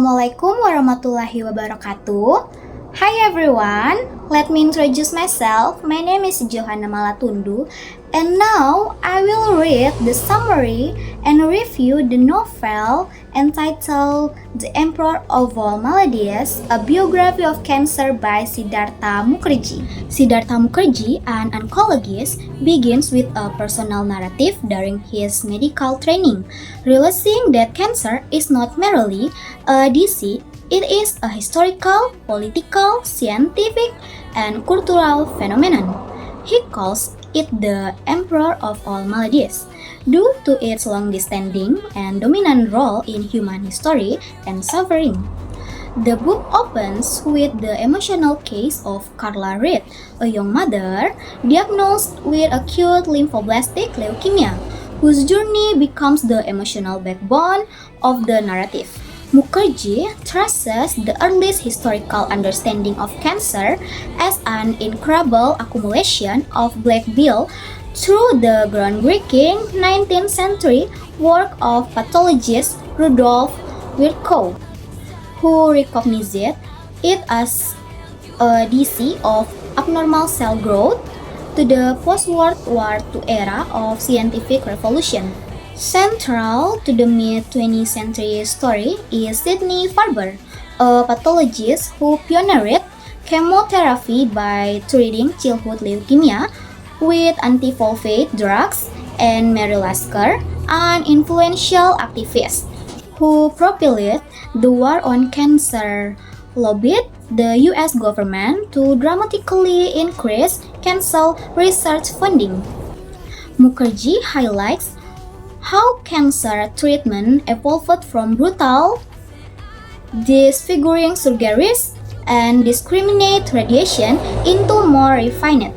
Assalamualaikum warahmatullahi wabarakatuh. Hi everyone, let me introduce myself. My name is Johanna Malatundu, and now I will read the summary and review the novel entitled The Emperor of All Maladies, a biography of cancer by Siddhartha Mukherjee. Siddhartha Mukherjee, an oncologist, begins with a personal narrative during his medical training, realizing that cancer is not merely a disease. It is a historical, political, scientific, and cultural phenomenon. He calls it the emperor of all maladies, due to its long-standing and dominant role in human history and suffering. The book opens with the emotional case of Carla Reed, a young mother diagnosed with acute lymphoblastic leukemia, whose journey becomes the emotional backbone of the narrative. Mukherjee traces the earliest historical understanding of cancer as an incredible accumulation of black bile through the groundbreaking 19th century work of pathologist Rudolf Virchow, who recognized it as a disease of abnormal cell growth to the post-World War II era of scientific revolution. Central to the mid-20th century story is Sidney Farber, a pathologist who pioneered chemotherapy by treating childhood leukemia with anti-sulfate drugs, and Mary Lasker, an influential activist who propelled the war on cancer, lobbied the US government to dramatically increase cancer research funding. Mukherjee highlights how cancer treatment evolved from brutal, disfiguring surgeries and discriminate radiation into more refined,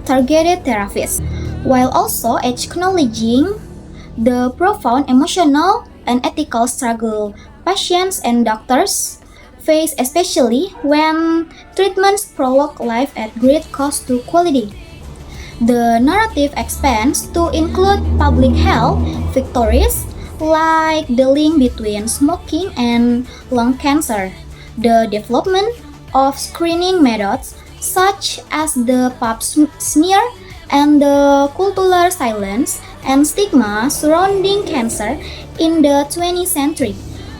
targeted therapies, while also acknowledging the profound emotional and ethical struggle patients and doctors face, especially when treatments prolong life at great cost to quality. The narrative expands to include public health victories like the link between smoking and lung cancer, the development of screening methods such as the pap smear, and the cultural silence and stigma surrounding cancer in the 20th century,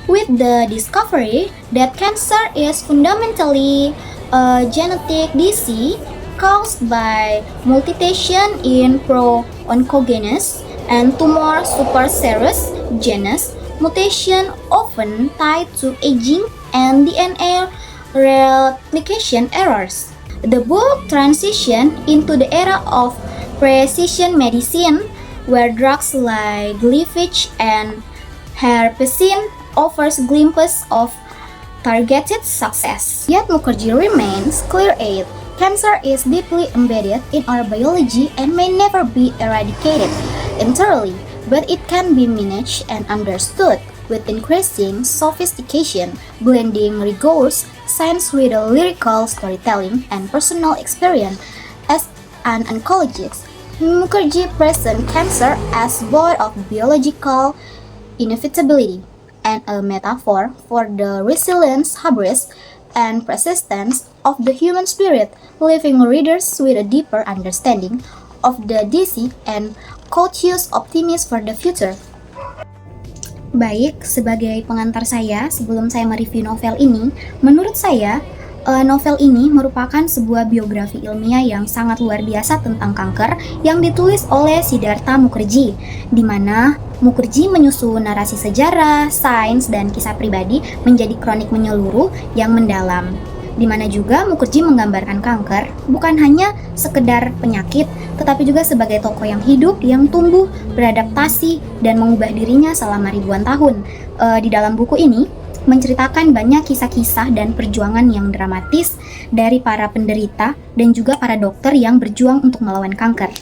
with the discovery that cancer is fundamentally a genetic disease caused by mutation in pro-oncogenes and tumor superserous genes, mutation often tied to aging and DNA replication errors. The book transitions into the era of precision medicine, where drugs like Glyphage and Herceptin offers glimpses of targeted success. Yet Mukherjee remains clear-eyed. Cancer is deeply embedded in our biology and may never be eradicated entirely, but it can be managed and understood with increasing sophistication, blending rigorous science with a lyrical storytelling and personal experience. As an oncologist, Mukherjee presents cancer as both of biological inevitability and a metaphor for the resilience, hubris, and persistence of the human spirit, leaving readers with a deeper understanding of the disease and cautious optimism for the future. Baik, sebagai pengantar saya, sebelum saya mereview novel ini, menurut saya, novel ini merupakan sebuah biografi ilmiah yang sangat luar biasa tentang kanker yang ditulis oleh Siddhartha Mukherjee, di mana Mukherjee menyusun narasi sejarah, sains, dan kisah pribadi menjadi kronik menyeluruh yang mendalam, di mana juga Mukherjee menggambarkan kanker bukan hanya sekedar penyakit, tetapi juga sebagai tokoh yang hidup, yang tumbuh, beradaptasi, dan mengubah dirinya selama ribuan tahun. Di dalam buku ini menceritakan banyak kisah-kisah dan perjuangan yang dramatis dari para penderita dan juga para dokter yang berjuang untuk melawan kanker.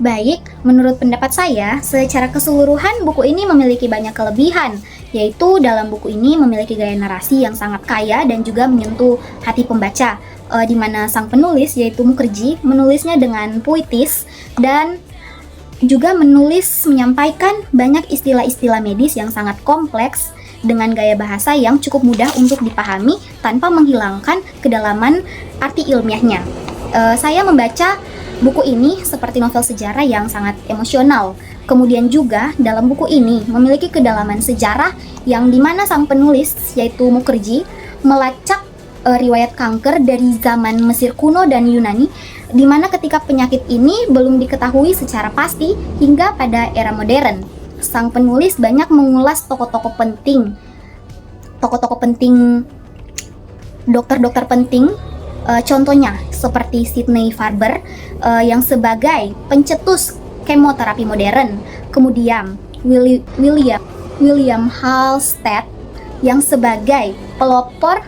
Baik, menurut pendapat saya, secara keseluruhan buku ini memiliki banyak kelebihan, yaitu dalam buku ini memiliki gaya narasi yang sangat kaya dan juga menyentuh hati pembaca, di mana sang penulis, yaitu Mukherjee, menulisnya dengan puitis dan juga menyampaikan banyak istilah-istilah medis yang sangat kompleks dengan gaya bahasa yang cukup mudah untuk dipahami tanpa menghilangkan kedalaman arti ilmiahnya. Saya membaca buku ini seperti novel sejarah yang sangat emosional. Kemudian juga dalam buku ini memiliki kedalaman sejarah yang dimana sang penulis yaitu Mukherjee melacak riwayat kanker dari zaman Mesir kuno dan Yunani, di mana ketika penyakit ini belum diketahui secara pasti hingga pada era modern. Sang penulis banyak mengulas tokoh-tokoh penting, dokter-dokter penting, contohnya seperti Sidney Farber yang sebagai pencetus kemoterapi modern, kemudian William Halsted yang sebagai pelopor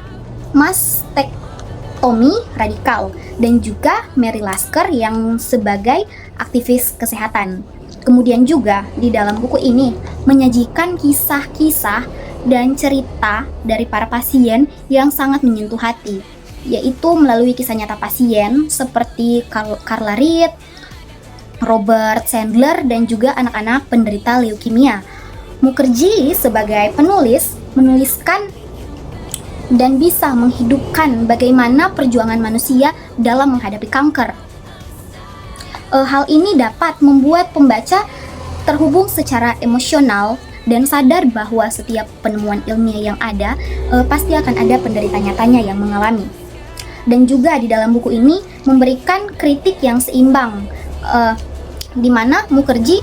mastektomi radikal, dan juga Mary Lasker yang sebagai aktivis kesehatan. Kemudian juga di dalam buku ini menyajikan kisah-kisah dan cerita dari para pasien yang sangat menyentuh hati, yaitu melalui kisah nyata pasien seperti Carla Reed, Robert Sandler, dan juga anak-anak penderita leukemia. Mukherjee sebagai penulis menuliskan dan bisa menghidupkan bagaimana perjuangan manusia dalam menghadapi kanker. Hal ini dapat membuat pembaca terhubung secara emosional dan sadar bahwa setiap penemuan ilmiah yang ada pasti akan ada penderita nyatanya yang mengalami. Dan juga di dalam buku ini memberikan kritik yang seimbang, di mana Mukherjee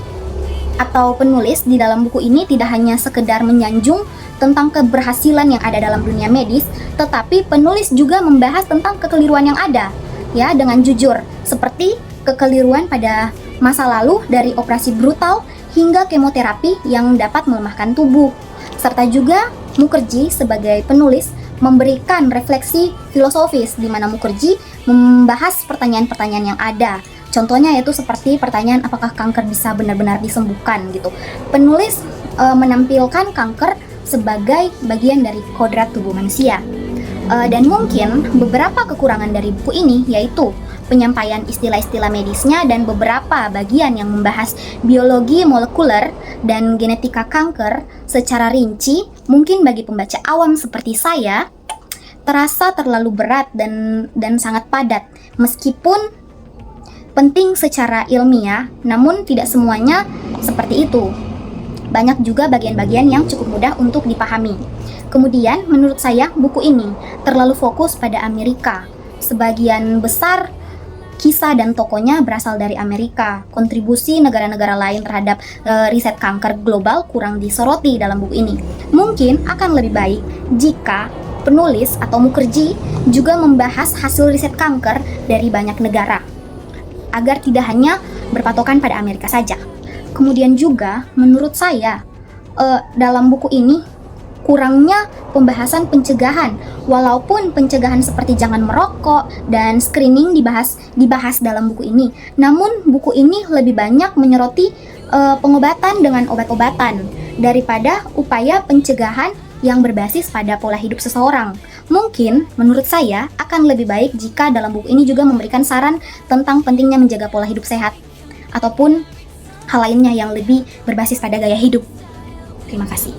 atau penulis di dalam buku ini tidak hanya sekedar menyanjung tentang keberhasilan yang ada dalam dunia medis, tetapi penulis juga membahas tentang kekeliruan yang ada, ya, dengan jujur, seperti kekeliruan pada masa lalu dari operasi brutal hingga kemoterapi yang dapat melemahkan tubuh. Serta juga Mukherjee sebagai penulis memberikan refleksi filosofis di mana Mukherjee membahas pertanyaan-pertanyaan yang ada. Contohnya yaitu seperti pertanyaan apakah kanker bisa benar-benar disembuhkan gitu. Penulis menampilkan kanker sebagai bagian dari kodrat tubuh manusia. Dan mungkin beberapa kekurangan dari buku ini yaitu penyampaian istilah-istilah medisnya dan beberapa bagian yang membahas biologi molekuler dan genetika kanker secara rinci mungkin bagi pembaca awam seperti saya terasa terlalu berat dan sangat padat. Meskipun penting secara ilmiah, namun tidak semuanya seperti itu. Banyak juga bagian-bagian yang cukup mudah untuk dipahami. Kemudian, menurut saya, buku ini terlalu fokus pada Amerika. Sebagian besar kisah dan tokonya berasal dari Amerika. Kontribusi negara-negara lain terhadap riset kanker global kurang disoroti dalam buku ini. Mungkin akan lebih baik jika penulis atau Mukherjee juga membahas hasil riset kanker dari banyak negara, agar tidak hanya berpatokan pada Amerika saja. Kemudian juga, menurut saya, dalam buku ini kurangnya pembahasan pencegahan. Walaupun pencegahan seperti jangan merokok dan screening dibahas dalam buku ini, namun buku ini lebih banyak menyoroti pengobatan dengan obat-obatan daripada upaya pencegahan yang berbasis pada pola hidup seseorang. Mungkin, menurut saya, akan lebih baik jika dalam buku ini juga memberikan saran tentang pentingnya menjaga pola hidup sehat, ataupun hal lainnya yang lebih berbasis pada gaya hidup. Terima kasih.